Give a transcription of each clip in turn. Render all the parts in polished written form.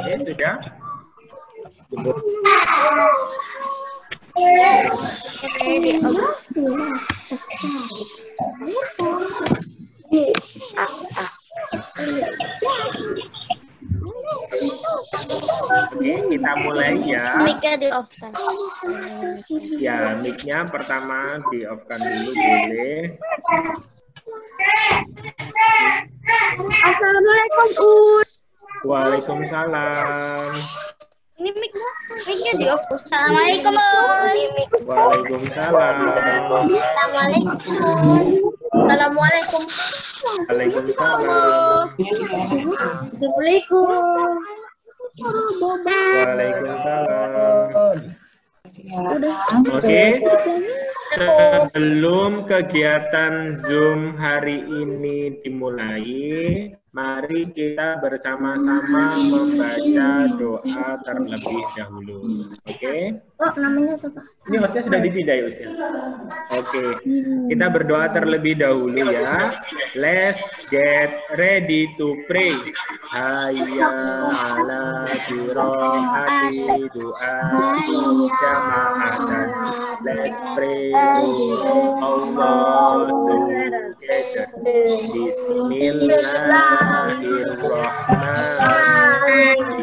Ini sudah. Oke, kita mulai ya. Mic-nya di off kan. Ya, mic-nya pertama di off-kan dulu boleh. Assalamualaikum, Waalaikumsalam. Ini mic-nya di off. Assalamualaikum, Waalaikumsalam. Assalamualaikum. Waalaikumsalam. Assalamualaikum. Waalaikumsalam. Oke, sebelum kegiatan Zoom hari ini dimulai, mari kita bersama-sama membaca doa terlebih dahulu. Oke? Oh, namanya apa, Pak? Ini hostnya sudah dipindah ya, hostnya? Oke, kita berdoa terlebih dahulu ya. Let's get ready to pray. Hayya ala qiraati doa jama'atan. Let's pray Allah together. Bismillahirrahmanirrahim.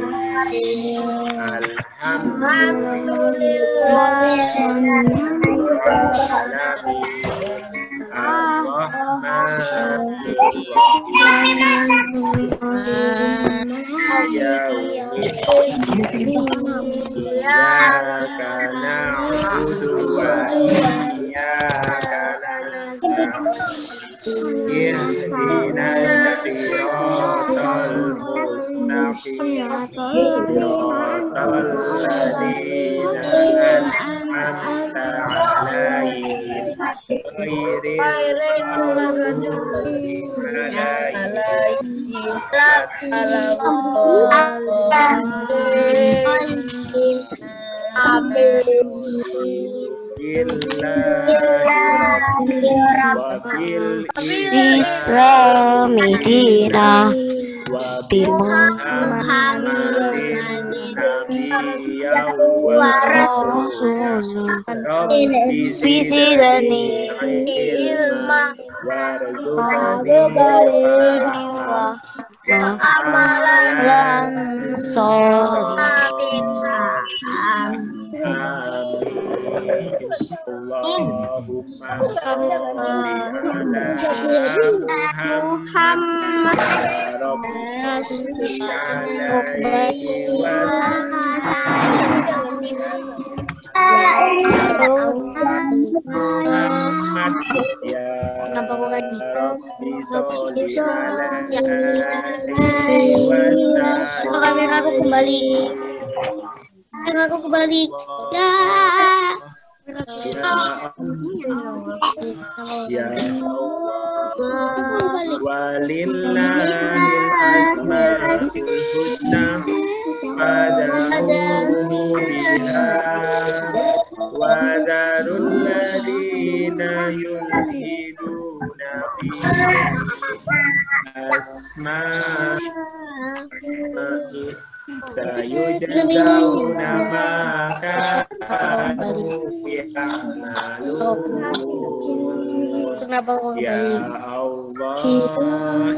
Islamidina Bisidani amalan soleh. Kenapa kok lagi? Kamera aku kembali. Kamera aku kembali. Ya. Ya walillahil asmaul husna fad'uhu biha wa dharul ladina yulhiduna fi asma'i sayujzauna ma kanu ya'malun. Kenapa kok Ya kembali? Allah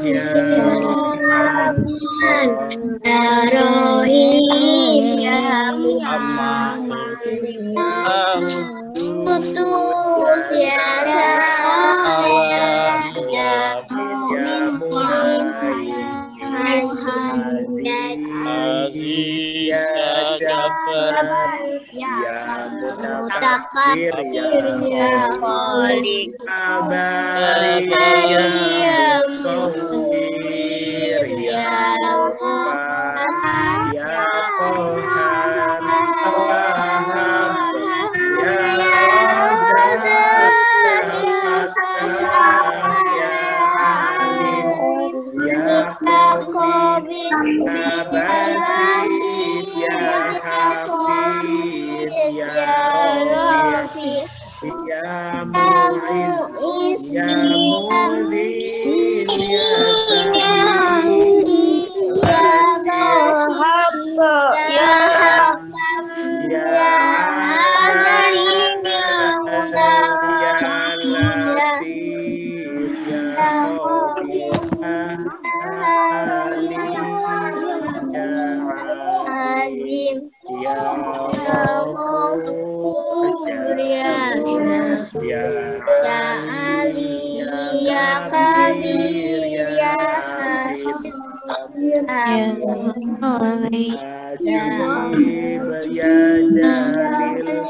ya Rahman Ya Rohim ya Putus ya Salam ya Aziz ya Jabbar ya Mutakabir ya Khalik Abari ya Musawwir ya Wafat ya Qahar Wahab ya Razak ya Fattah ya Alim ya Qadir ya Basit ya Hafiz ya Rafi ya Mu'iz ya Mudin ya Sami Asib ya Jalil,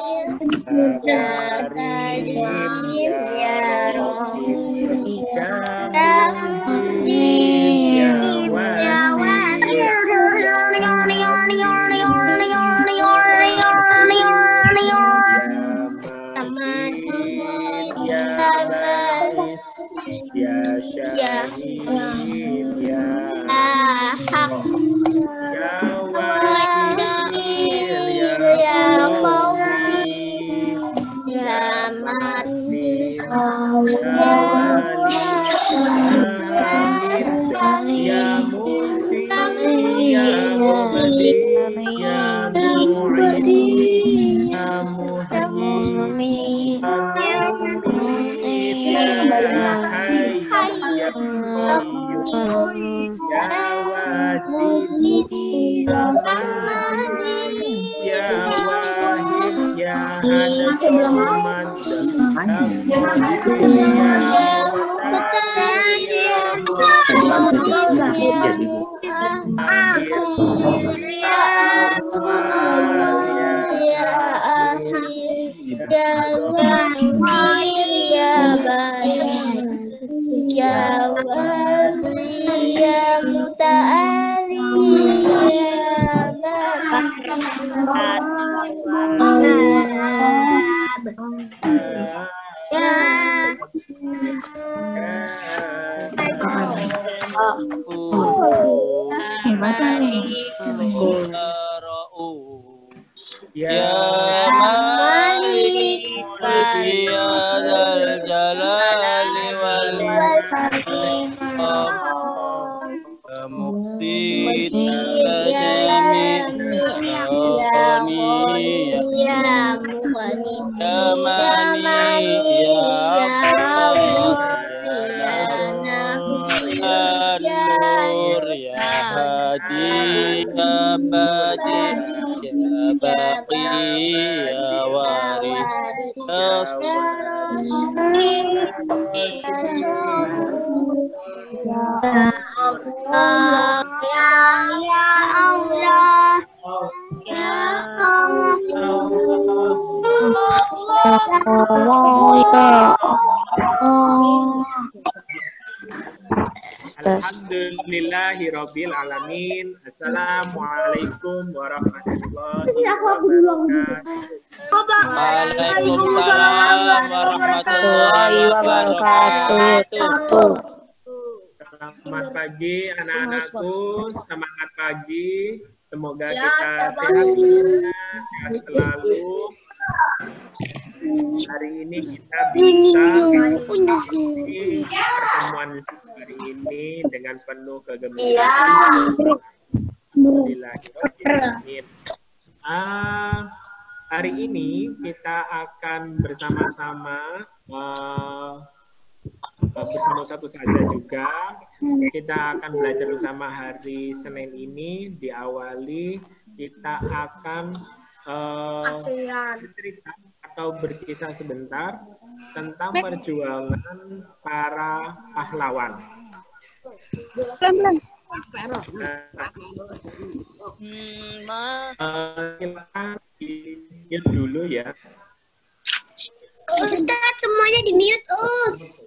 Karim ya Rokib, ya Mujib ya Wasi, ya Bais, ya Syahid, ya Wakil, ya Qawi, ya Matin, ya Wali, ya Hamid, ya Muhsin, ya Mubadi, ya Mu'id, ya Muhyi, ya Mumit, ya Hayy, ya Qayyum, ya Wajid, ya Majid, ya Wahid, ya Hadas, ya Samad, ya Qadir, ya Muqtadir, ya Muqtadir, ya Akhir, ya Awwal, ya Akhir, ya Zahir, ya Batin, ya Wali, ya Muta'ali, ya Ya Malik ya Dzal Jalali wal Ikram, ya Muqsit ya Jami, ya Ghani ya Mani, ya Allah ya Nur ya Hadi ya Badi ya Baqi ya Waris Alhamdulillahirabbil alamin. Assalamualaikum warahmatullahi wabarakatuh. Waalaikumsalam warahmatullahi wabarakatuh. Selamat pagi anak-anakku, semangat pagi. Semoga kita sehat selalu. Hari ini kita bisa mengikuti pertemuan hari ini dengan penuh kegembiraan. Alhamdulillahirobbilalamin. Hari ini kita akan bersama-sama bersama satu saja juga. Kita akan belajar bersama hari Senin ini. Diawali kita akan bercerita atau berkisah sebentar tentang perjuangan para pahlawan. Silakan di-mute dulu ya. Ustaz, semuanya di-mute, Us.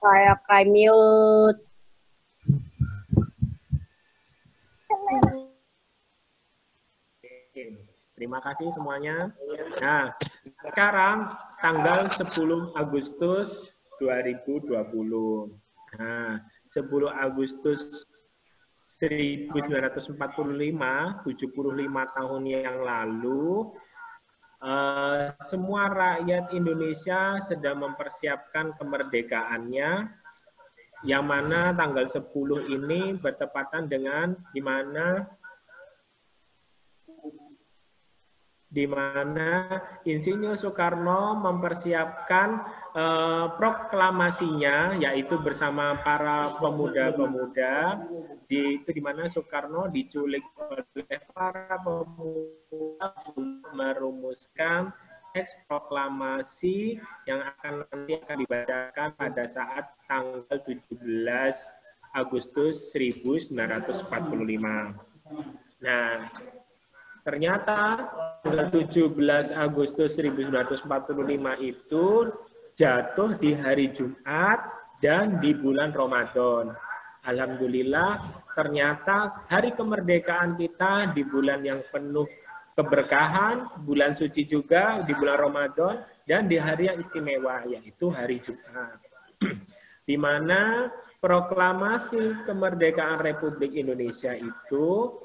Kayak mute. Terima kasih semuanya. Nah, sekarang tanggal 10 Agustus 2020. Nah, 10 Agustus 1945, 75 tahun yang lalu, semua rakyat Indonesia sedang mempersiapkan kemerdekaannya, yang mana tanggal 10 ini bertepatan dengan di mana Insinyur Soekarno mempersiapkan proklamasinya, yaitu bersama para pemuda-pemuda, di mana Soekarno diculik oleh para pemuda untuk merumuskan teks proklamasi yang nanti akan dibacakan pada saat tanggal 17 Agustus 1945. Nah, ternyata tanggal 17 Agustus 1945 itu jatuh di hari Jumat dan di bulan Ramadan. Alhamdulillah, ternyata hari kemerdekaan kita di bulan yang penuh keberkahan, bulan suci juga di bulan Ramadan, dan di hari yang istimewa, yaitu hari Jumat. Di mana proklamasi kemerdekaan Republik Indonesia itu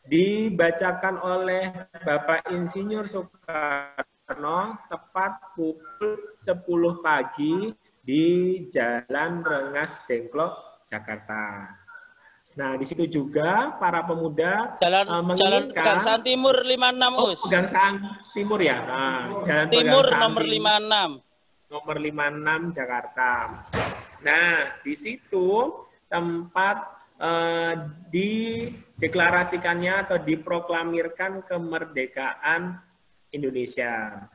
dibacakan oleh Bapak Insinyur Soekarno tepat pukul 10 pagi di Jalan Rengas Dengklok, Jakarta. Nah, di situ juga para pemuda Jalan Pegangsaan Timur 56, Us. Pegangsaan Timur ya. Nah, Jalan Timur Pegangsaan nomor 56. Nomor 56 Jakarta. Nah, di situ tempat dideklarasikannya atau diproklamirkan kemerdekaan Indonesia.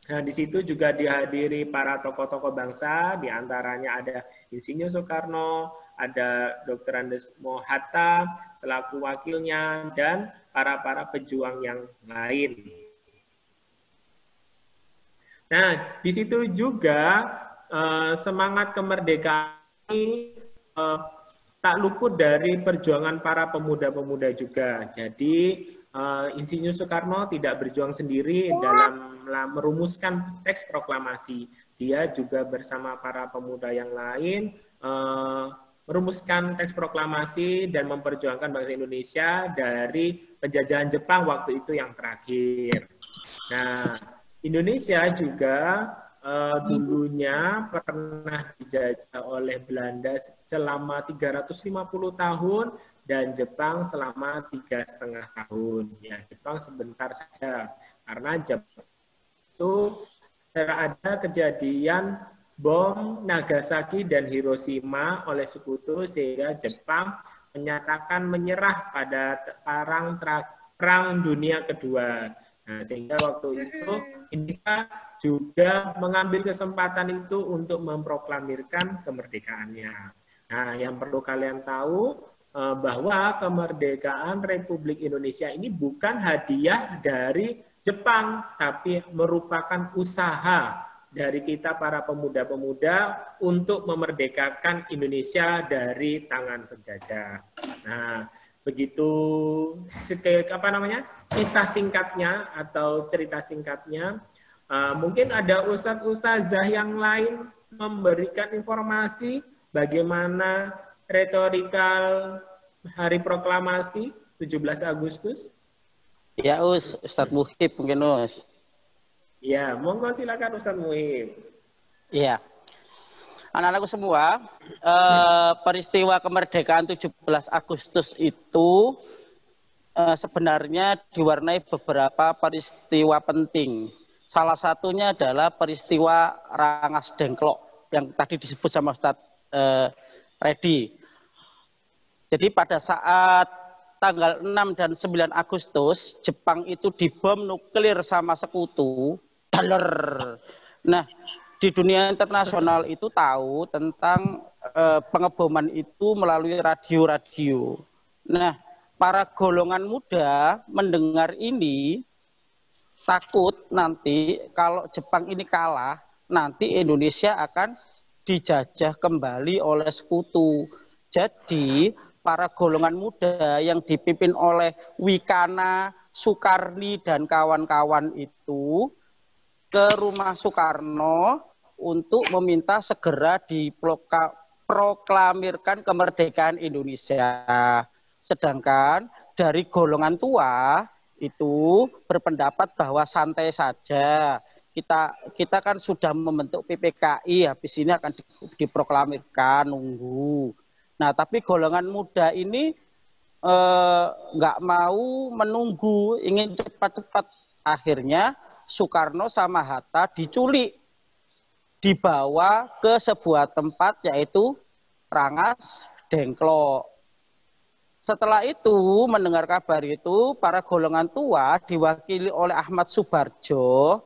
Nah, di situ juga dihadiri para tokoh-tokoh bangsa, diantaranya ada Insinyur Soekarno, ada Dr. Andes Mohatta selaku wakilnya, dan para pejuang yang lain. Nah, di situ juga semangat kemerdekaan ini tak luput dari perjuangan para pemuda-pemuda juga. Jadi Insinyur Soekarno tidak berjuang sendiri dalam merumuskan teks proklamasi. Dia juga bersama para pemuda yang lain merumuskan teks proklamasi dan memperjuangkan bangsa Indonesia dari penjajahan Jepang waktu itu yang terakhir. Nah, Indonesia juga dulunya pernah dijajah oleh Belanda selama 350 tahun dan Jepang selama 3,5 tahun. Ya, Jepang sebentar saja karena Jepang itu ada kejadian bom Nagasaki dan Hiroshima oleh sekutu sehingga Jepang menyatakan menyerah pada Perang Dunia Kedua. Nah, sehingga waktu itu Indonesia juga mengambil kesempatan itu untuk memproklamirkan kemerdekaannya. Nah, yang perlu kalian tahu bahwa kemerdekaan Republik Indonesia ini bukan hadiah dari Jepang, tapi merupakan usaha dari kita para pemuda-pemuda untuk memerdekakan Indonesia dari tangan penjajah. Nah, begitu kisah singkatnya atau cerita singkatnya. Mungkin ada ustadz-ustazah yang lain memberikan informasi bagaimana retorikal hari proklamasi 17 Agustus. Ya, Ustadz Muhib mungkin, Us. Ya, monggo silakan Ustadz Muhib. Iya. Anak-anakku semua, peristiwa kemerdekaan 17 Agustus itu sebenarnya diwarnai beberapa peristiwa penting. Salah satunya adalah peristiwa Rengas Dengklok yang tadi disebut sama Ustadz Reddy. Jadi pada saat tanggal 6 dan 9 Agustus, Jepang itu dibom nuklir sama sekutu. Nah, di dunia internasional itu tahu tentang pengeboman itu melalui radio-radio. Nah, para golongan muda mendengar ini takut nanti kalau Jepang ini kalah, nanti Indonesia akan dijajah kembali oleh sekutu. Jadi, para golongan muda yang dipimpin oleh Wikana, Sukarni, dan kawan-kawan itu ke rumah Soekarno untuk meminta segera diproklamirkan kemerdekaan Indonesia. Sedangkan dari golongan tua itu berpendapat bahwa santai saja. Kita kan sudah membentuk PPKI, habis ini akan diproklamirkan, nunggu. Nah, tapi golongan muda ini nggak mau menunggu, ingin cepat-cepat. Akhirnya Soekarno sama Hatta diculik, dibawa ke sebuah tempat yaitu Rengas Dengklok. Setelah itu, mendengar kabar itu, para golongan tua diwakili oleh Ahmad Subarjo,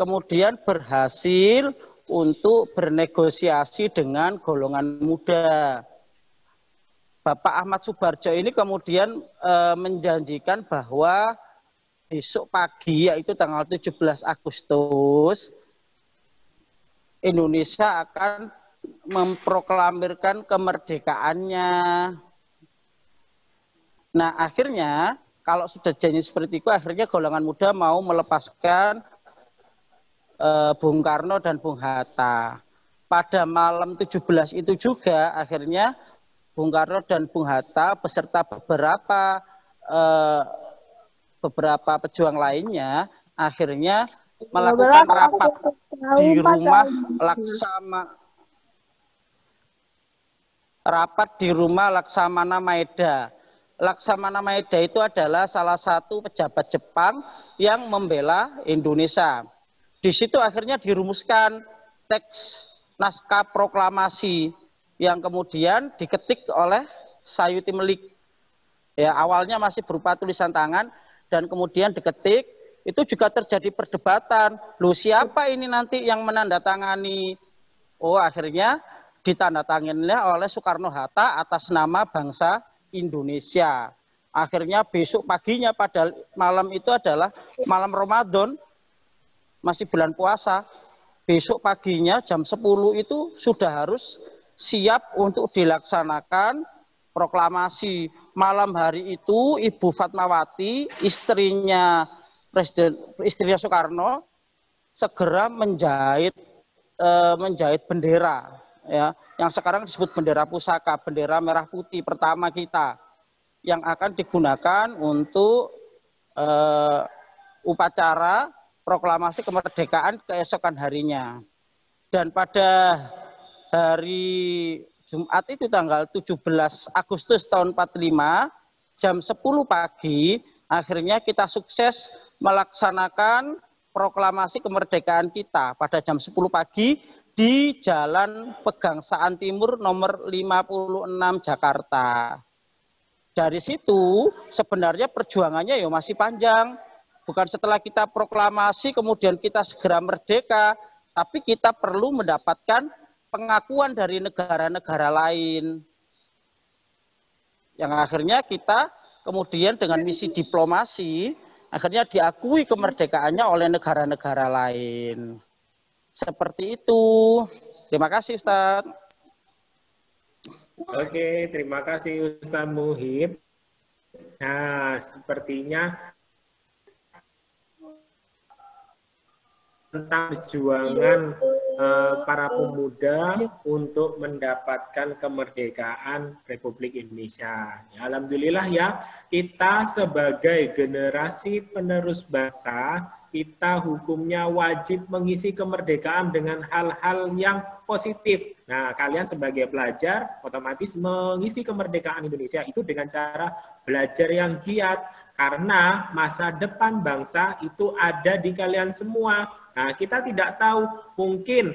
kemudian berhasil untuk bernegosiasi dengan golongan muda. Bapak Ahmad Subarjo ini kemudian menjanjikan bahwa besok pagi, yaitu tanggal 17 Agustus, Indonesia akan memproklamirkan kemerdekaannya. Nah, akhirnya kalau sudah janji seperti itu, akhirnya golongan muda mau melepaskan Bung Karno dan Bung Hatta. Pada malam 17 itu juga akhirnya Bung Karno dan Bung Hatta beserta beberapa pejuang lainnya akhirnya melakukan rapat di rumah Laksamana Maeda. Laksamana Maeda itu adalah salah satu pejabat Jepang yang membela Indonesia. Di situ akhirnya dirumuskan teks naskah proklamasi yang kemudian diketik oleh Sayuti Melik. Ya, awalnya masih berupa tulisan tangan dan kemudian diketik. Itu juga terjadi perdebatan. Loh, siapa ini nanti yang menandatangani? Oh, akhirnya ditandatangani oleh Soekarno-Hatta atas nama bangsa Indonesia. Akhirnya besok paginya pada malam itu adalah malam Ramadan, masih bulan puasa. Besok paginya jam 10 itu sudah harus siap untuk dilaksanakan proklamasi. Malam hari itu Ibu Fatmawati, istrinya Soekarno, segera menjahit bendera, ya, yang sekarang disebut bendera pusaka, bendera merah putih pertama kita, yang akan digunakan untuk upacara proklamasi kemerdekaan keesokan harinya. Dan pada hari Jumat itu tanggal 17 Agustus tahun 45 jam 10 pagi akhirnya kita sukses melaksanakan proklamasi kemerdekaan kita pada jam 10 pagi di Jalan Pegangsaan Timur nomor 56 Jakarta. Dari situ sebenarnya perjuangannya ya masih panjang. Bukan setelah kita proklamasi kemudian kita segera merdeka, tapi kita perlu mendapatkan pengakuan dari negara-negara lain. Yang akhirnya kita kemudian dengan misi diplomasi, akhirnya diakui kemerdekaannya oleh negara-negara lain. Seperti itu. Terima kasih, Ustaz. Oke, terima kasih Ustaz Muhib. Nah, sepertinya tentang perjuangan para pemuda untuk mendapatkan kemerdekaan Republik Indonesia. Ya, alhamdulillah ya, kita sebagai generasi penerus bangsa, kita hukumnya wajib mengisi kemerdekaan dengan hal-hal yang positif. Nah, kalian sebagai pelajar otomatis mengisi kemerdekaan Indonesia itu dengan cara belajar yang giat, karena masa depan bangsa itu ada di kalian semua. Nah, kita tidak tahu mungkin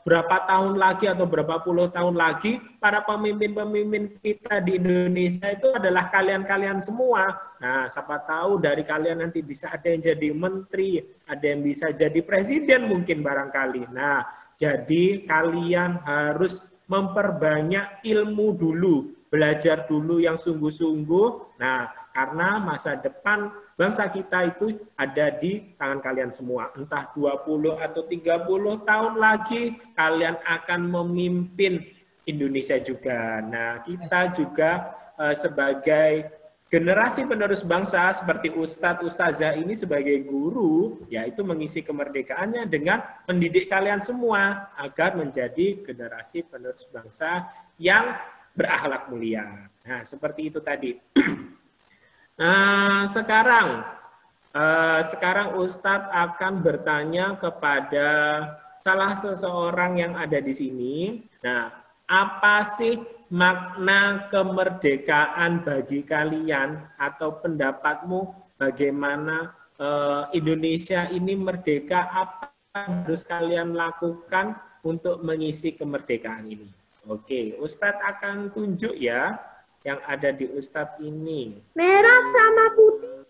berapa tahun lagi atau berapa puluh tahun lagi para pemimpin-pemimpin kita di Indonesia itu adalah kalian-kalian semua. Nah, siapa tahu dari kalian nanti bisa ada yang jadi menteri, ada yang bisa jadi presiden mungkin barangkali. Nah, jadi kalian harus memperbanyak ilmu dulu, belajar dulu yang sungguh-sungguh. Nah, karena masa depan bangsa kita itu ada di tangan kalian semua. Entah 20 atau 30 tahun lagi kalian akan memimpin Indonesia juga. Nah, kita juga sebagai generasi penerus bangsa seperti Ustadz Ustazah ini sebagai guru, yaitu mengisi kemerdekaannya dengan mendidik kalian semua agar menjadi generasi penerus bangsa yang berakhlak mulia. Nah, seperti itu tadi. Nah, sekarang Ustadz akan bertanya kepada salah seseorang yang ada di sini. Nah, apa sih makna kemerdekaan bagi kalian atau pendapatmu bagaimana Indonesia ini merdeka? Apa yang harus kalian lakukan untuk mengisi kemerdekaan ini? Oke, Ustadz akan tunjuk ya. Yang ada di Ustadz ini. Merah sama putih.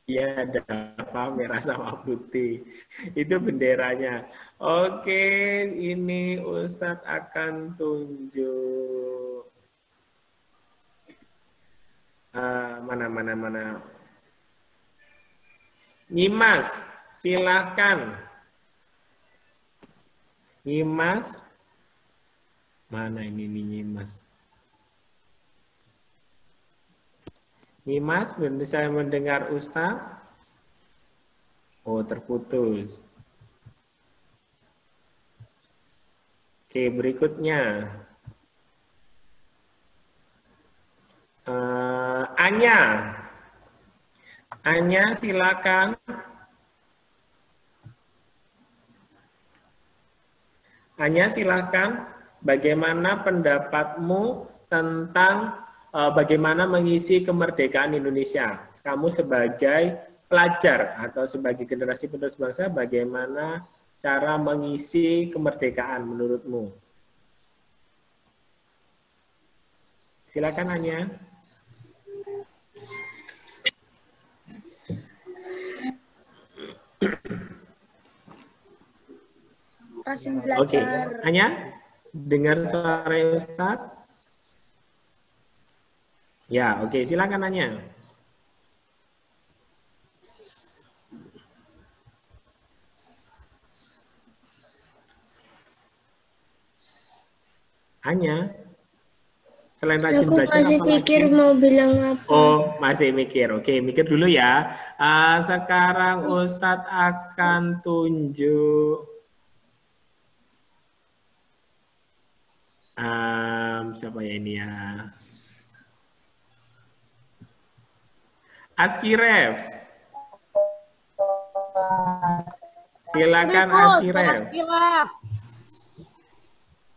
Iya, ada apa merah sama putih. Itu benderanya. Oke, ini Ustadz akan tunjuk. Mana. Nyimas, silahkan. Nyimas. Mana ini Nyimas? Nyimas, bisa mendengar Ustaz? Oh, terputus. Oke, berikutnya. Anya. Anya, silakan. Anya, silakan. Bagaimana pendapatmu tentang bagaimana mengisi kemerdekaan Indonesia? Kamu sebagai pelajar atau sebagai generasi penerus bangsa, bagaimana cara mengisi kemerdekaan menurutmu? Silakan Anya. Oke, Anya, dengar suara Ustadz? Ya, oke, silakan Anya. Anya, selain rajin belajar, masih apa pikir lagi? mau bilang apa. Oh, masih mikir. Oke, mikir dulu ya. Sekarang Ustadz akan tunjuk siapa ya ini ya? Askiref. Silakan Askiref.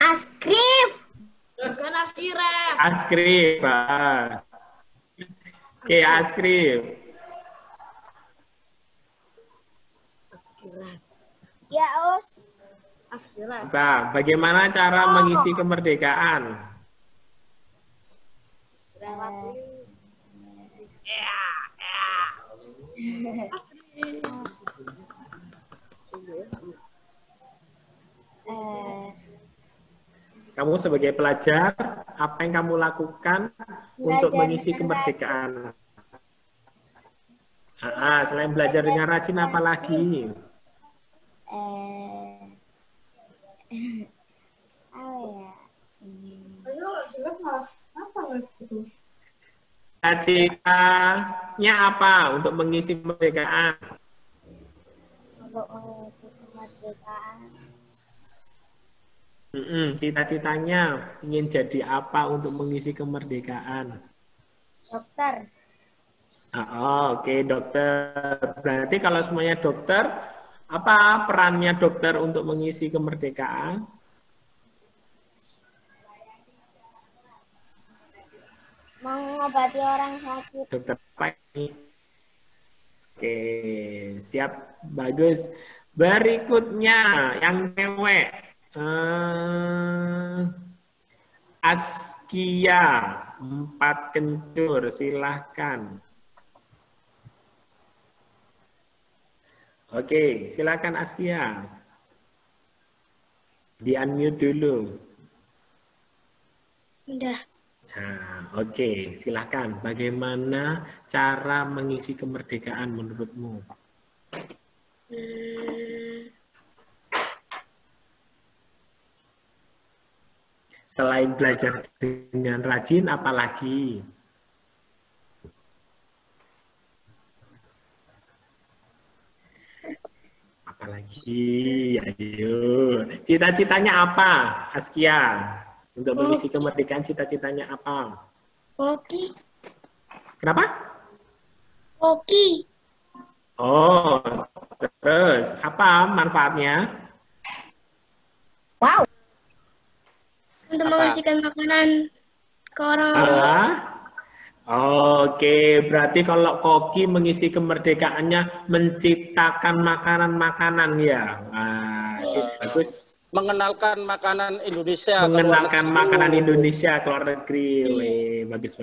Askrif. Bukan Askrif. Askrif. Oke, Askrif. Ya, Us. Askrif. Bagaimana cara mengisi kemerdekaan? Kamu sebagai pelajar, apa yang kamu lakukan untuk mengisi kemerdekaan? Selain belajar dengan rajin, apa lagi? Cita-citanya apa untuk mengisi kemerdekaan? Untuk mengisi kemerdekaan. Cita-citanya ingin jadi apa untuk mengisi kemerdekaan? Dokter. Oke, dokter. Berarti kalau semuanya dokter, apa perannya dokter untuk mengisi kemerdekaan? Mengobati orang sakit. Dokter apa ini? Oke, siap, bagus. Berikutnya yang cewek, Askia 4 kencur, silahkan. Oke, silakan Askia. Di-unmute dulu. Udah. Nah, oke, silakan. Bagaimana cara mengisi kemerdekaan menurutmu? Selain belajar dengan rajin, apalagi? Apalagi? Ayo. Cita-citanya apa, Askia? Untuk mengisi kemerdekaan, cita-citanya apa? Koki. Kenapa? Koki. Oh, terus apa manfaatnya? Wow. Untuk mengasihkan makanan ke orang-orang. Oke, berarti kalau Koki mengisi kemerdekaannya menciptakan makanan-makanan ya. Bagus. Mengenalkan makanan Indonesia. Mengenalkan makanan Indonesia ke luar negeri. Bagus.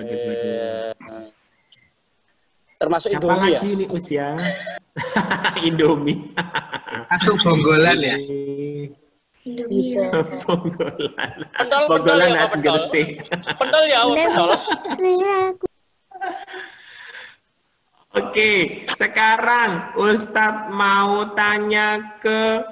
Termasuk Siapa Indomie ya? lagi ini usia? Indomie. Masuk bonggolan ya. Bonggolan. Pentol Bonggolan ya, Pak, nasi pentol. gresik. Pentol ya, pentol. Oke, sekarang Ustadz mau tanya ke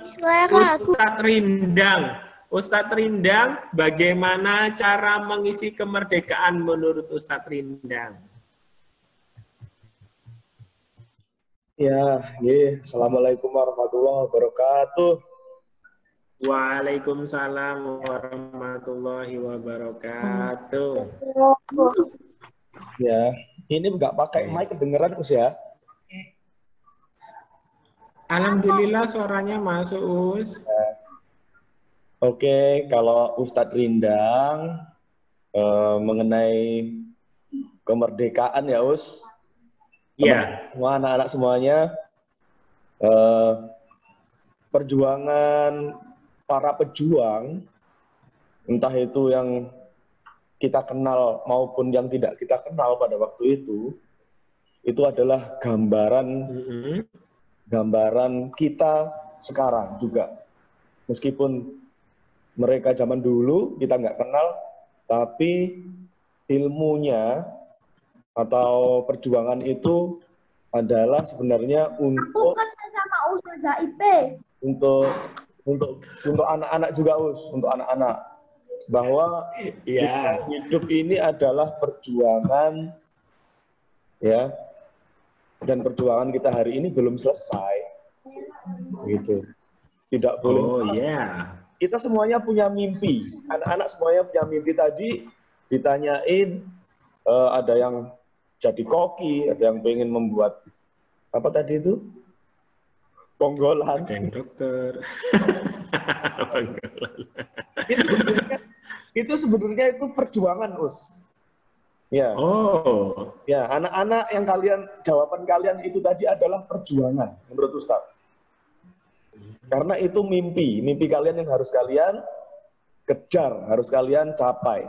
Ustadz Rindang. Ustadz Rindang, bagaimana cara mengisi kemerdekaan menurut Ustadz Rindang? Ya, Assalamualaikum warahmatullahi wabarakatuh. Waalaikumsalam warahmatullahi wabarakatuh. Ya, ini nggak pakai mic kedengeran Us ya? Alhamdulillah suaranya masuk Us. Oke, kalau Ustadz Rindang mengenai kemerdekaan ya Us. Iya. Semua anak-anak semuanya perjuangan para pejuang, entah itu yang kita kenal maupun yang tidak kita kenal pada waktu itu adalah gambaran kita sekarang juga. Meskipun mereka zaman dulu kita nggak kenal, tapi ilmunya atau perjuangan itu adalah sebenarnya untuk anak-anak juga untuk anak-anak, bahwa hidup ini adalah perjuangan ya, dan perjuangan kita hari ini belum selesai gitu, tidak boleh. Kita semuanya punya mimpi, anak-anak semuanya punya mimpi. Tadi ditanyain ada yang jadi koki, ada yang pengen membuat apa tadi itu? Bonggolan. Ada yang dokter. Itu sebenarnya itu perjuangan, Us. Ya. Oh. Ya, anak-anak yang jawaban kalian itu tadi adalah perjuangan menurut Ustaz. Karena itu mimpi kalian yang harus kalian kejar, harus kalian capai.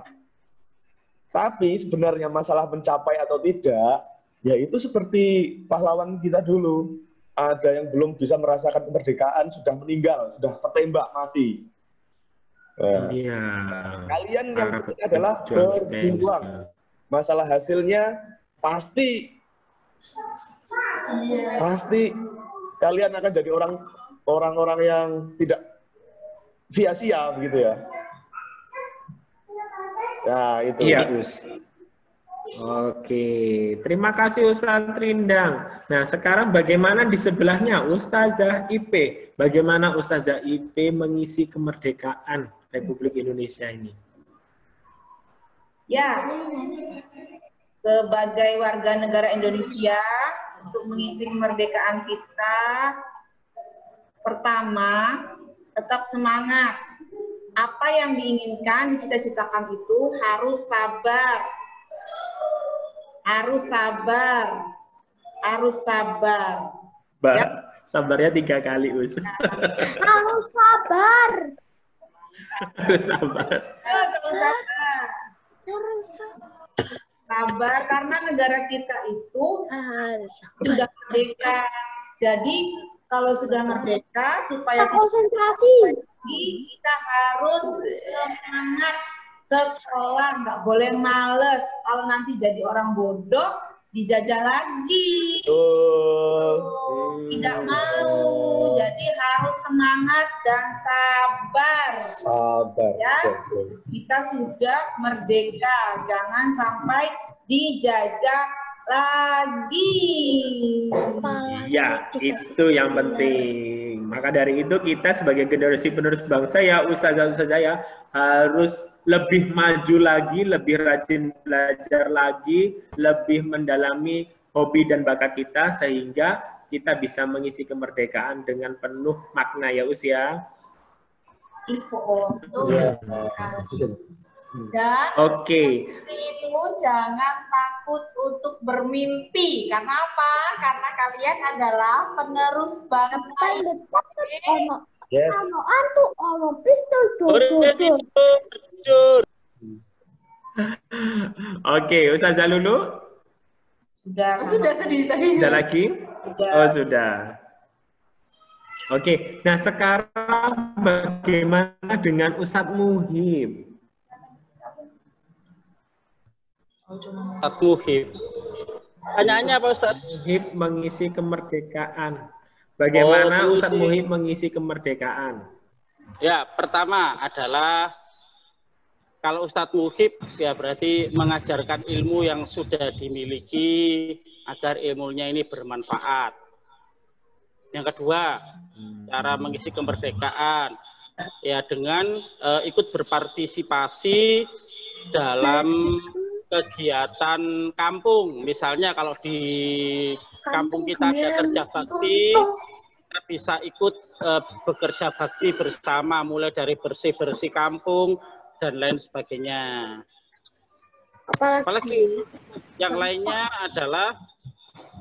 Tapi sebenarnya masalah mencapai atau tidak, ya itu seperti pahlawan kita dulu. Ada yang belum bisa merasakan kemerdekaan, sudah meninggal, sudah tertembak mati. Iya. Kalian yang penting adalah berjuang. Masalah hasilnya pasti kalian akan jadi orang-orang yang tidak sia-sia begitu ya. Nah, itu. Iya, Us. Oke, terima kasih Ustadz Rindang. Nah, sekarang bagaimana di sebelahnya Ustazah IP? Bagaimana Ustazah IP mengisi kemerdekaan Republik Indonesia ini? Ya, sebagai warga negara Indonesia, untuk mengisi kemerdekaan kita, pertama, tetap semangat. Apa yang diinginkan, dicita-citakan itu harus sabar. Harus sabar. Harus sabar. Ya. Sabarnya 3 kali, Us. Harus sabar. Harus sabar. Harus sabar. Sabar karena negara kita itu sudah merdeka. Jadi kalau sudah merdeka, supaya konsentrasi, kita harus semangat sekolah, nggak boleh males. Kalau nanti jadi orang bodoh, dijajah lagi. Tidak mau. Jadi harus semangat dan sabar. Sabar. Ya, kita sudah merdeka, jangan sampai dijajah lagi. Iya, itu yang penting. Maka dari itu kita sebagai generasi penerus bangsa ya Ustazah ya harus lebih maju lagi, lebih rajin belajar lagi, lebih mendalami hobi dan bakat kita sehingga kita bisa mengisi kemerdekaan dengan penuh makna ya Us ya. Dan itu jangan takut untuk bermimpi. Karena apa? Karena kalian adalah penerus bangsa. Yes. Oke, Ustazah Lulu. Sudah. Sudah tadi. Sudah lagi? Sudah. Oh, sudah. Oke, nah sekarang bagaimana dengan Ustadz Muhib? Ustadz Muhib. Pertanyaannya apa Ustadz? Muhib mengisi kemerdekaan. Bagaimana Oh, Ustadz Muhib mengisi kemerdekaan? Ya, pertama adalah kalau Ustadz Muhib ya berarti mengajarkan ilmu yang sudah dimiliki agar ilmunya ini bermanfaat. Yang kedua, cara mengisi kemerdekaan ya dengan ikut berpartisipasi dalam kegiatan kampung. Misalnya kalau di kampung kita ada kerja bakti, kita bisa ikut bekerja bakti bersama, mulai dari bersih-bersih kampung dan lain sebagainya. Apalagi yang lainnya adalah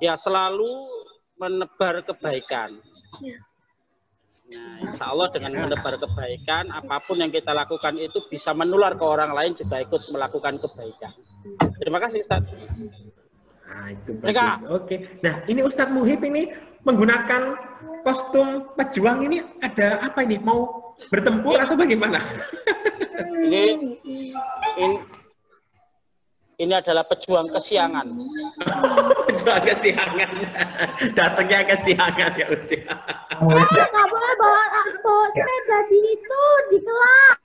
ya selalu menebar kebaikan. Nah, insya Allah dengan menebar kebaikan, apapun yang kita lakukan itu bisa menular ke orang lain juga ikut melakukan kebaikan. Terima kasih Ustaz. Nah, itu bagus. Oke. Nah, ini Ustadz Muhib ini menggunakan kostum pejuang ini ada apa ini? Mau bertempur atau bagaimana? Ini adalah pejuang kesiangan. Pejuang kesiangan. Datangnya kesiangan ya usia. Nggak boleh bawa sepeda di itu di kelas.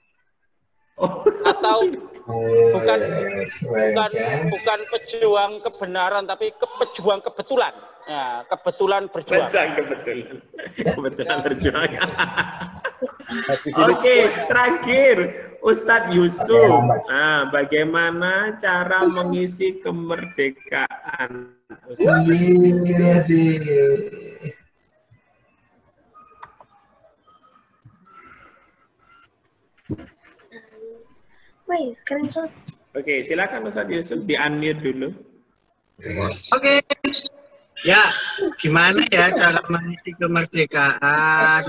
Atau bukan pejuang kebenaran tapi pejuang kebetulan. Ya, kebetulan berjuang. Kebetulan berjuang. Oke, terakhir Ustadz Yusuf. Nah, bagaimana cara mengisi kemerdekaan? Oke, silakan Ustadz Yusuf di-unmute dulu. Oke. Ya, gimana ya cara mengisi kemerdekaan?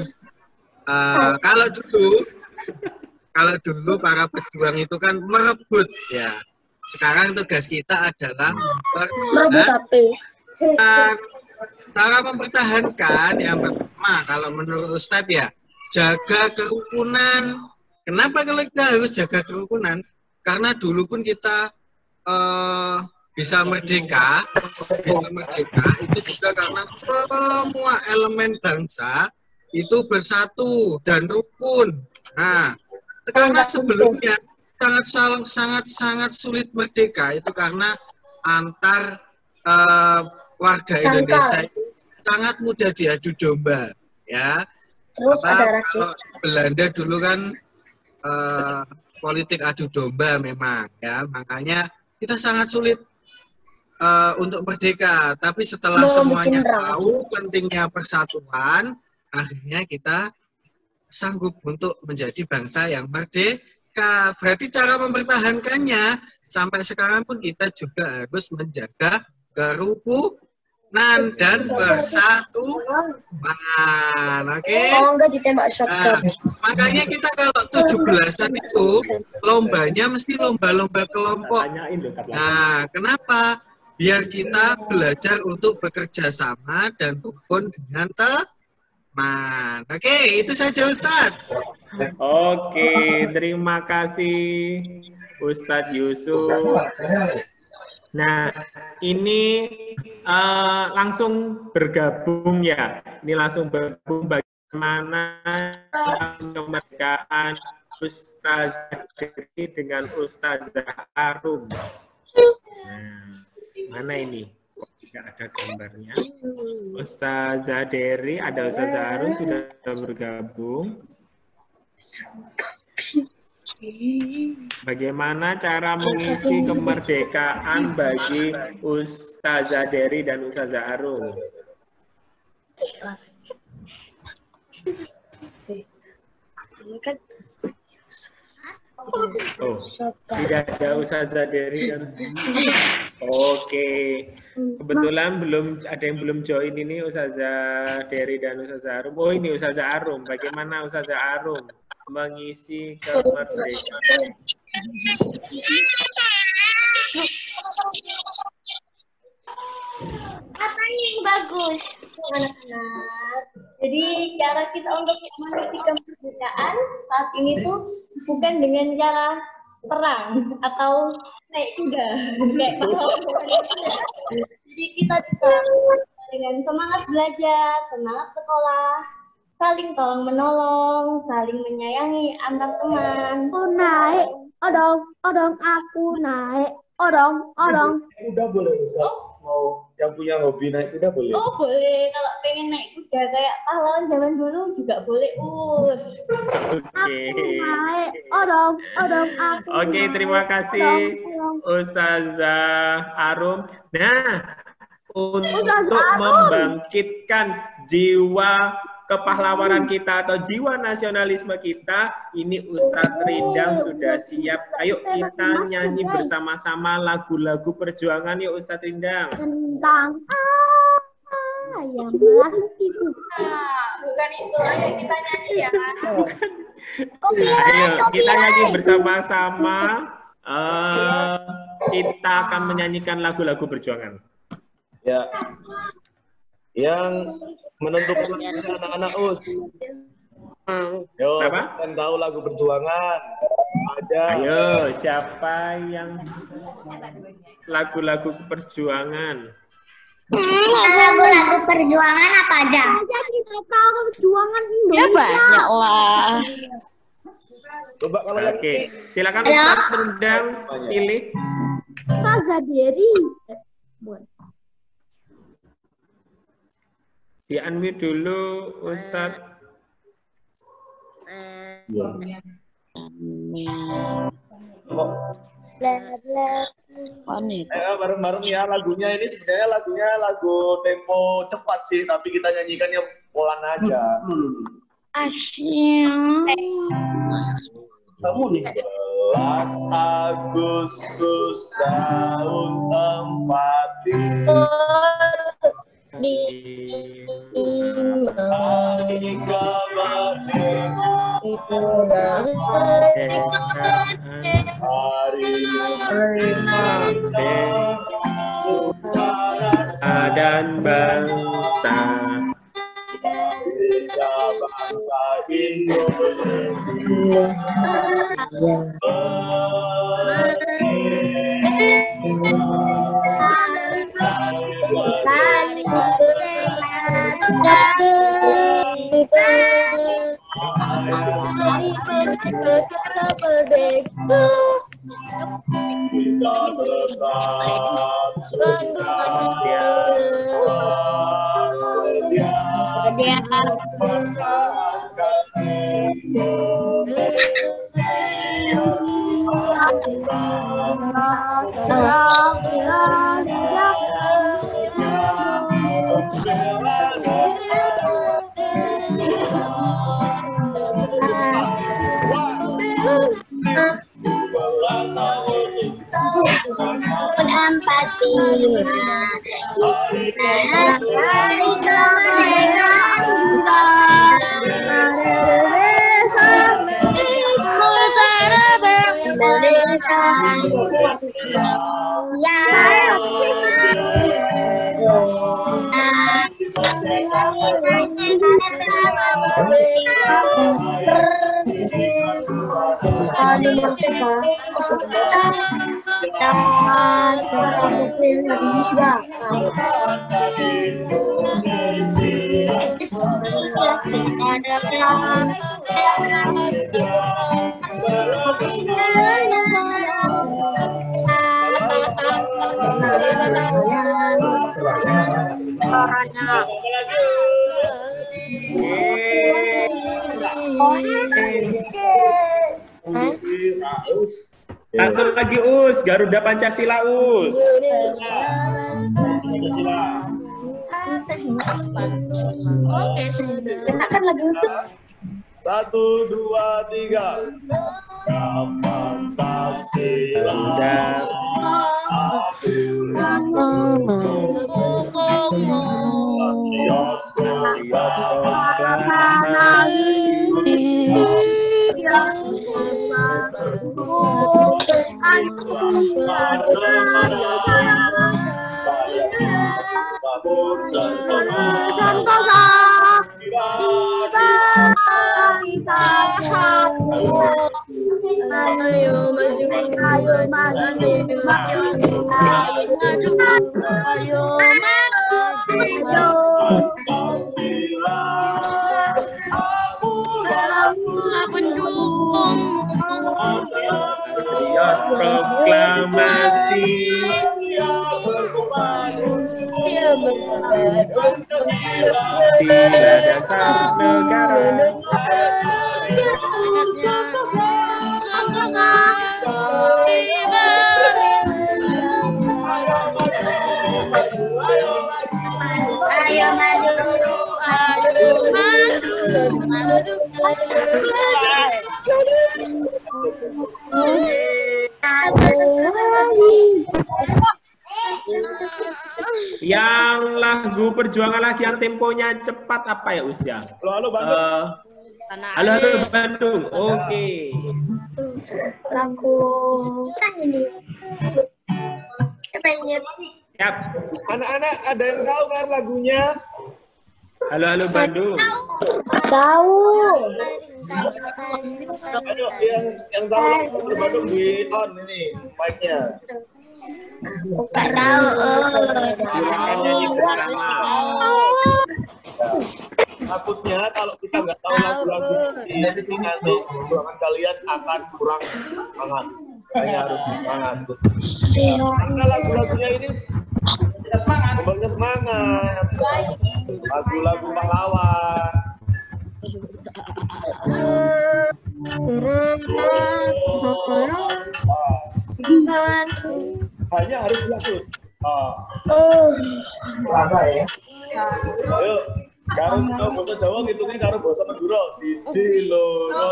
Kalau dulu para pejuang itu kan merebut ya. Sekarang tugas kita adalah merebut apa? Cara mempertahankan yang pertama kalau menurut Ustadz ya, jaga kerukunan. Kenapa kalau kita harus jaga kerukunan? Karena dulu pun kita bisa merdeka itu juga karena semua elemen bangsa itu bersatu dan rukun. Nah, karena sebelumnya sangat sulit merdeka itu karena antar warga Indonesia itu sangat mudah diadu domba, ya. Terus ada kalau Belanda dulu kan politik adu domba memang, ya. Makanya kita sangat sulit untuk merdeka. Tapi setelah semuanya tahu pentingnya persatuan, akhirnya kita sanggup untuk menjadi bangsa yang merdeka. Berarti cara mempertahankannya sampai sekarang pun kita juga harus menjaga kerukunan dan persatuan. Oke? enggak ditembak shotgun. Makanya kita kalau 17-an itu lombanya mesti lomba-lomba kelompok. Nah, kenapa? Biar kita belajar untuk bekerja sama dan rukun dengan teman. Oke, itu saja Ustadz. Oke, terima kasih Ustadz Yusuf. Nah, ini langsung bergabung ya. Ini langsung bergabung bagaimana kemerdekaan Ustazah Deri dengan Ustazah Arum. Nah, mana ini? Tidak ada gambarnya. Ustazah Deri, ada Ustazah Arum sudah bergabung. Bagaimana cara mengisi kemerdekaan bagi Ustazah Deri dan Ustazah Arum? Oh, tidak ada Ustazah Deri dan Oke. Kebetulan ada yang belum join ini Ustazah Deri dan Ustazah Arum. Oh, ini Ustazah Arum. Bagaimana Ustazah Arum mengisi kemerdekaan? anak-anak. Jadi cara kita untuk mengerti kemerdekaan saat ini tuh bukan dengan cara perang atau naik kuda kayak jadi kita bisa dengan semangat belajar, semangat sekolah, saling tolong menolong, saling menyayangi antar teman. Oh naik, odong aku naik, odong. Kuda boleh Ustaz. Mau yang punya hobi naik kuda boleh? Oh boleh, kalau pengen naik kuda kayak pahlawan zaman dulu juga boleh Us. Aku naik, odong aku. Oke, terima kasih Ustazah Arum. Nah, untuk membangkitkan jiwa kepahlawanan kita atau jiwa nasionalisme kita, ini Ustadz Rindang sudah siap. Ayo kita nyanyi bersama-sama lagu-lagu perjuangan yuk Ustadz Rindang. Tentang yang masuk itu. Bukan itu, ayo kita nyanyi ya kan. Ayo kita nyanyi bersama-sama. Kita akan menyanyikan lagu-lagu perjuangan. Ya. Yang menentukan anak-anak Us. Yo, kan tahu lagu perjuangan. Aja. Ayo, siapa yang lagu-lagu perjuangan? Lagu-lagu perjuangan apa aja? Kita tahu perjuangan Indonesia. Ya banyak lah. Coba kalau Oke, silakan Ustadz Rindang pilih. Ustazah Dery. Di-unmute dulu Ustadz. Bareng-bareng ya lagunya ini sebenarnya lagu tempo cepat sih, tapi kita nyanyikannya pelan aja. Asyik. Kamu nih. 11 Agustus tahun 45. Di hari dan bangsa Satu lagi Us, Garuda Pancasila Us. Oke, kenakan lagu itu. 1, 2, 3. Pancasila. Santosa tiba kita ayo maju ayo maju ayo mendukung proklamasi sila dasar negara. Ayo maju, Yang lagu perjuangan lagi yang temponya cepat apa ya Usia? Halo Bandung. Halo Bandung. Oke. lagu ini Siap. Anak-anak ada yang tahu kan lagunya? Halo Bandung. tahu Ayo yang tahu lagu Bandung di on ini mic-nya. nggak tahu. Silakan nyanyi bersama. Takutnya kalau kita nggak tahu lagu-lagu ini nanti perjuangan kalian akan kurang semangat. Hanya harus semangat. Karena lagu-lagunya ini membangun semangat. Lagu-lagu pahlawan. Hanya harus lagu. Lama ya. Ayo, karo bahasa Jawa ngitungnya karo bahasa Madura. Siji loro.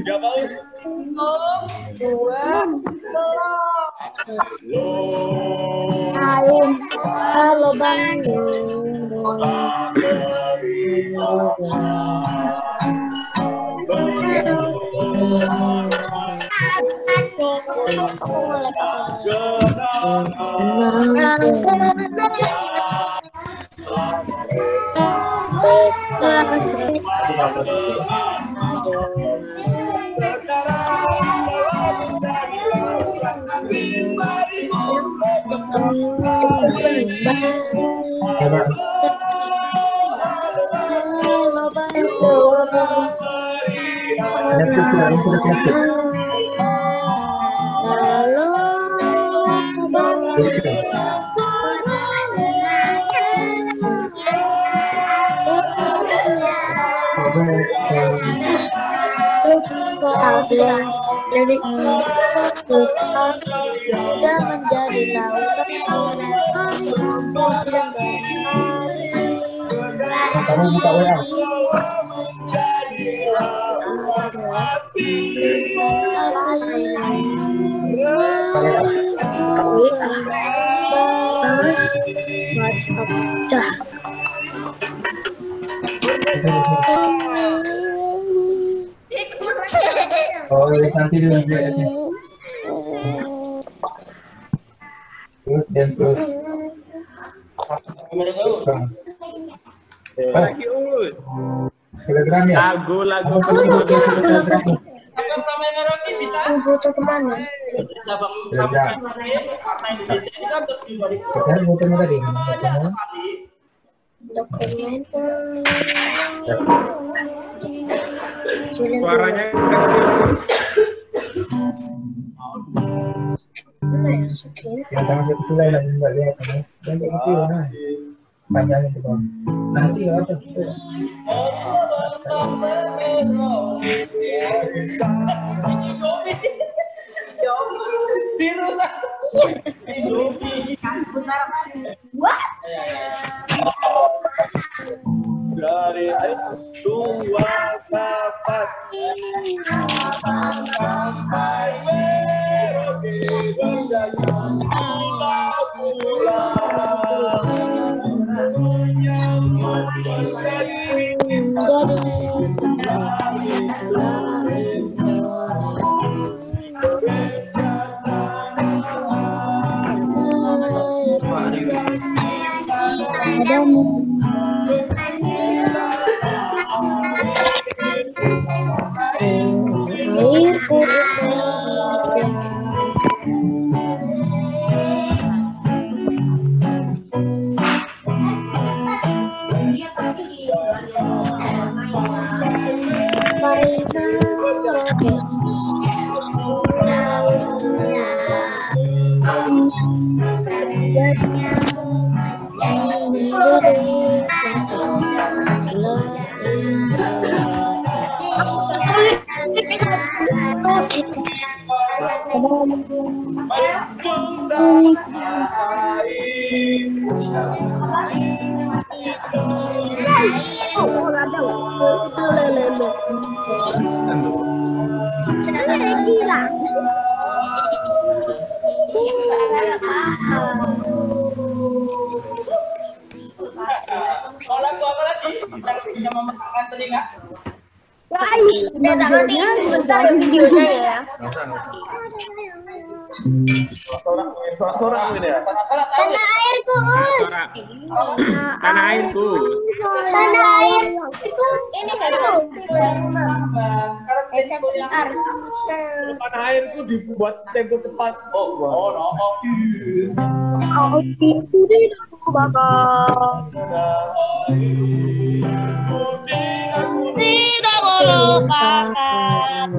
Ya Paus. halo Bandung dari sudah menjadi lautan hari kamu buka WA oh nanti dulu terus dan terus Lagi Us. Telegram ya Lagu-lagu Sama yang Rocky bisa. foto kemana? Cabang sampai Partai Indonesia ini kan terdiri dari sekarang fotonya tadi Dokumen suaranya kecil. yang tangan saya kecil lagi nggak lihat dan kayak gitu nah panjangnya itu bang nanti ada dari dua kapat sampai Merauke berjalan jadi Bisa memecahkan telinga. Udah tak nanti sebentar ya videonya ya. Sorak-sorak ini ya. Tanah airku, Us. Tanah airku. Tanah airku. Ini Tanah airku dibuat tempo cepat. tidak melupakan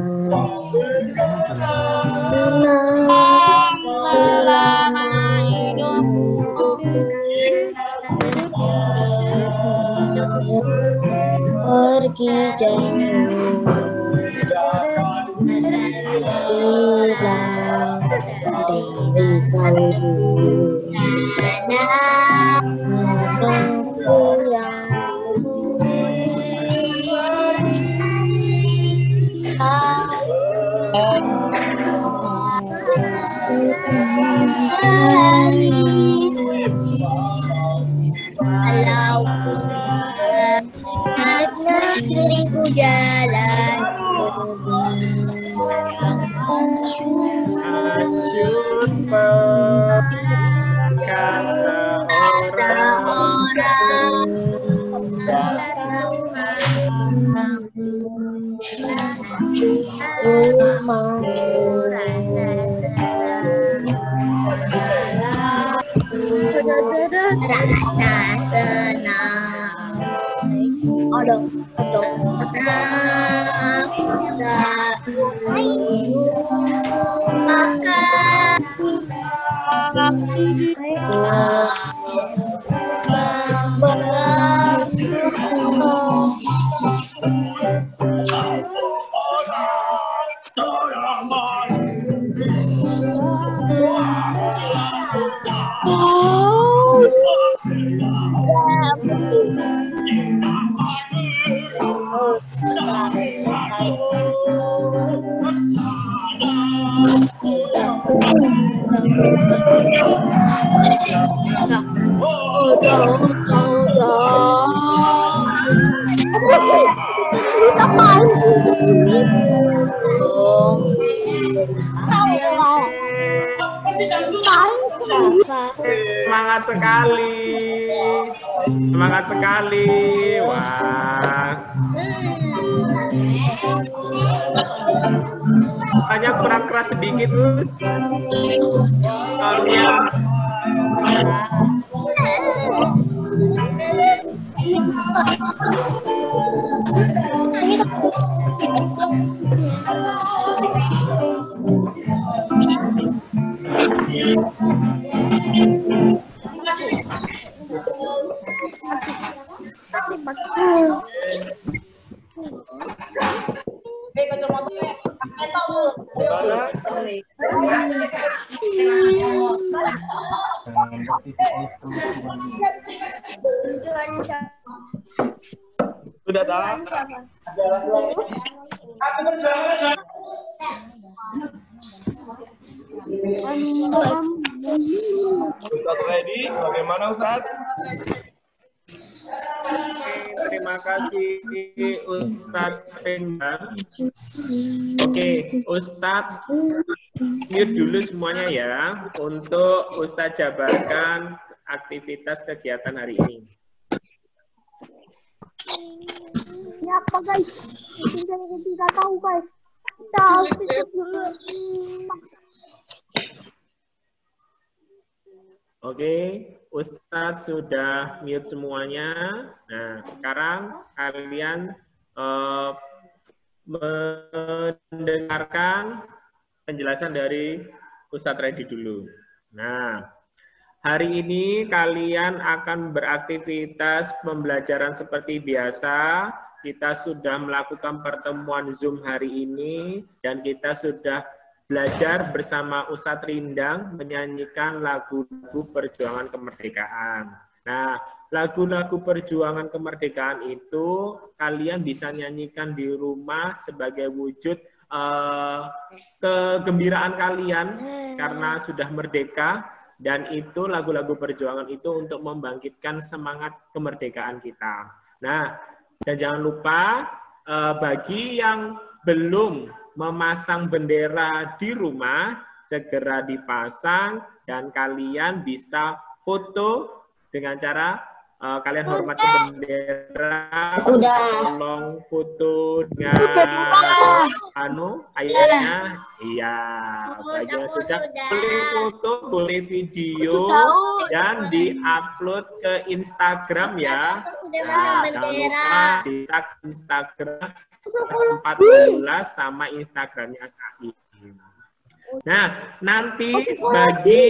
selama hidupku. Pergi jauh, hilang dari kalbu. Aku yang diriku jalan Asyut kata orang rasa senang. Ada. Semangat sekali. Semangat sekali. Wah. Hanya kurang keras sedikit. Sudah tahu? Ustaz ready? Bagaimana Ustaz? Terima kasih Ustadz Pendang. Oke, Ustadz mute dulu semuanya ya untuk Ustadz jabarkan aktivitas kegiatan hari ini. Ini apa guys? Tidak tahu guys. Oke, Ustadz sudah mute semuanya. Nah, sekarang kalian mendengarkan penjelasan dari Ustadz Reddy dulu. Nah, hari ini kalian akan beraktivitas pembelajaran seperti biasa. Kita sudah melakukan pertemuan Zoom hari ini dan kita sudah belajar bersama Ustadz Rindang menyanyikan lagu-lagu perjuangan kemerdekaan. Nah, lagu-lagu perjuangan kemerdekaan itu kalian bisa nyanyikan di rumah sebagai wujud kegembiraan kalian karena sudah merdeka, dan itu lagu-lagu perjuangan itu untuk membangkitkan semangat kemerdekaan kita. Nah, dan jangan lupa bagi yang belum memasang bendera di rumah, segera dipasang dan kalian bisa foto dengan cara kalian hormat ke bendera, tolong foto dengan ayahnya. Iya, bagi yang sudah boleh foto, boleh video dan diupload ke Instagram ya. Nah, jangan lupa di tag Instagram 14 sama Instagramnya KI. Nah, nanti bagi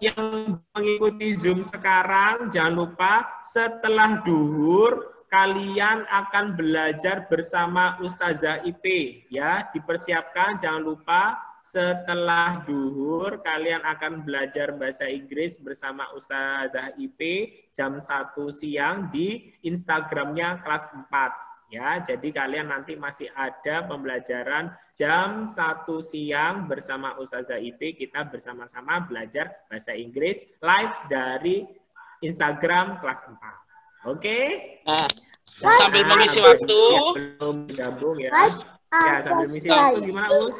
yang mengikuti Zoom sekarang, jangan lupa setelah duhur kalian akan belajar bersama Ustazah IP ya. Dipersiapkan, jangan lupa setelah duhur kalian akan belajar bahasa Inggris bersama Ustazah IP jam 1 siang di Instagramnya kelas 4. Ya, jadi kalian nanti masih ada pembelajaran jam 1 siang bersama Ustazah IP, kita bersama-sama belajar bahasa Inggris live dari Instagram kelas 4. Oke? Nah, sambil mengisi waktu. Belum gabung ya. Ya, sambil mengisi waktu gimana, Us?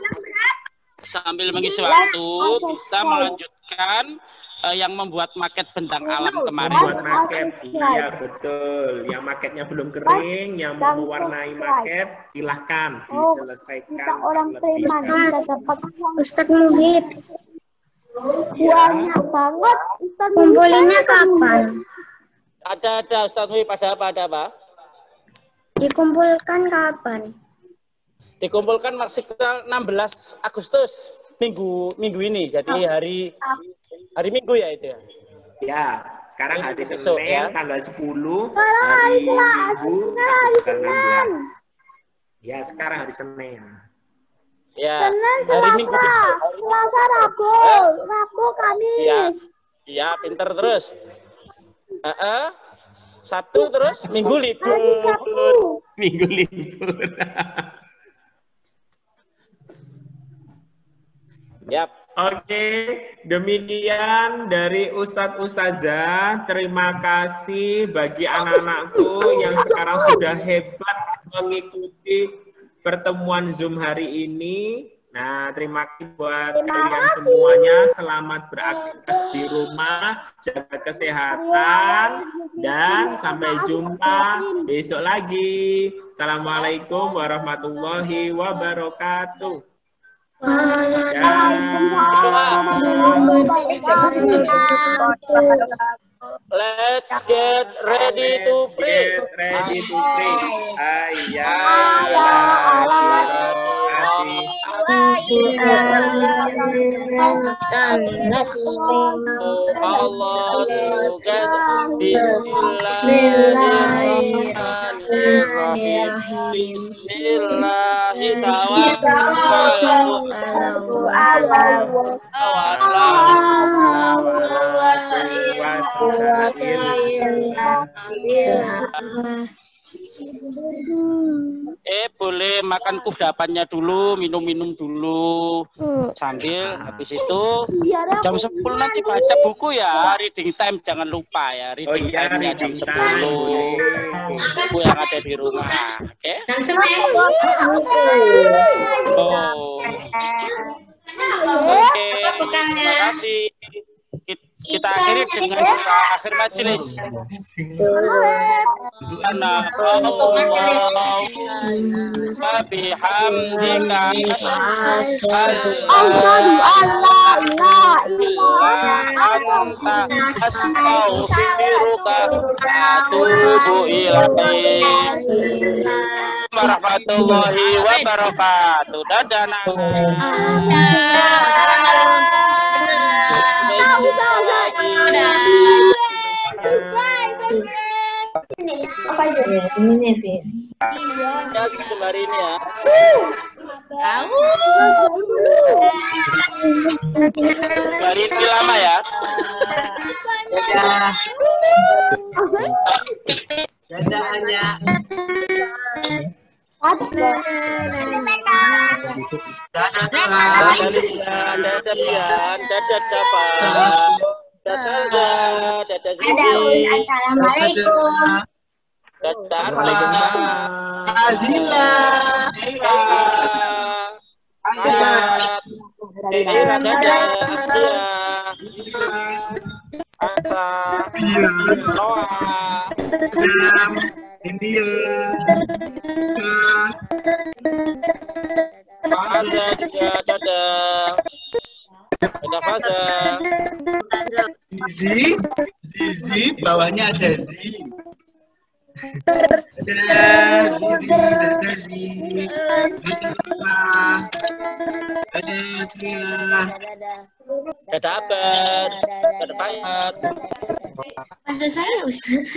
Sambil mengisi waktu, kita melanjutkan yang membuat maket bentang alam kemarin. Membuat maket, iya betul. Yang maketnya belum kering, yang mau mewarnai maket, silahkan diselesaikan. Kita orang preman bisa dapat Ustadz Muhid. Banyak banget Ustadz Muhid. Kumpulinnya kapan? Ada Ustadz Muhid, pada apa? Dikumpulkan kapan? Dikumpulkan maksimal 16 Agustus minggu ini. Jadi hari Minggu ya itu ya. Ya, sekarang hari besok, Senin ya. tanggal 10. Sekarang hari Selasa. tanggal 16. Ya, sekarang hari Senin. Ya. Senin, Hari Minggu. Selasa, Rabu, Kamis. Iya, pinter terus. Sabtu terus Minggu libur. Hari Sabtu. Minggu libur. Yap. Oke, demikian dari Ustadz Ustazah. Terima kasih bagi anak-anakku yang sekarang sudah hebat mengikuti pertemuan Zoom hari ini. Nah, terima kasih buat kalian semuanya. Selamat beraktivitas di rumah, jaga kesehatan, dan sampai jumpa besok lagi. Assalamualaikum warahmatullahi wabarakatuh. Let's get ready to pray. Boleh makan kudapannya dulu, minum-minum dulu. Sambil habis itu jam 10 nanti baca buku ya, reading time jangan lupa ya, reading time-nya jam 10. Buku yang ada di rumah. Oke? Oke. Terima kasih. Kita kita akhiri dengan doa akhir majelis. Wa bihamdika Asyhadu an la ilaha anta astaghfiruka wa atubu ilaik. Warahmatullahi wabarakatuh. Dadah. Apa aja ya? Ini nih. Ya, kemarin ya. Kemarin ini lama ya. Dadah. Dadah Anya. Dadah Dian, dadah Dapa. Dadah Zidi. Assalamualaikum. Dadah Waalaikumsalam. Azila. Dadah Asa. Noah. India. Faza juga dadah. Dadah Faza. Zizi, bawahnya ada Z. Dadah Zizi, dadah Sila. Dadah Abad. Dadah Fayat. Ada saya Ustaz.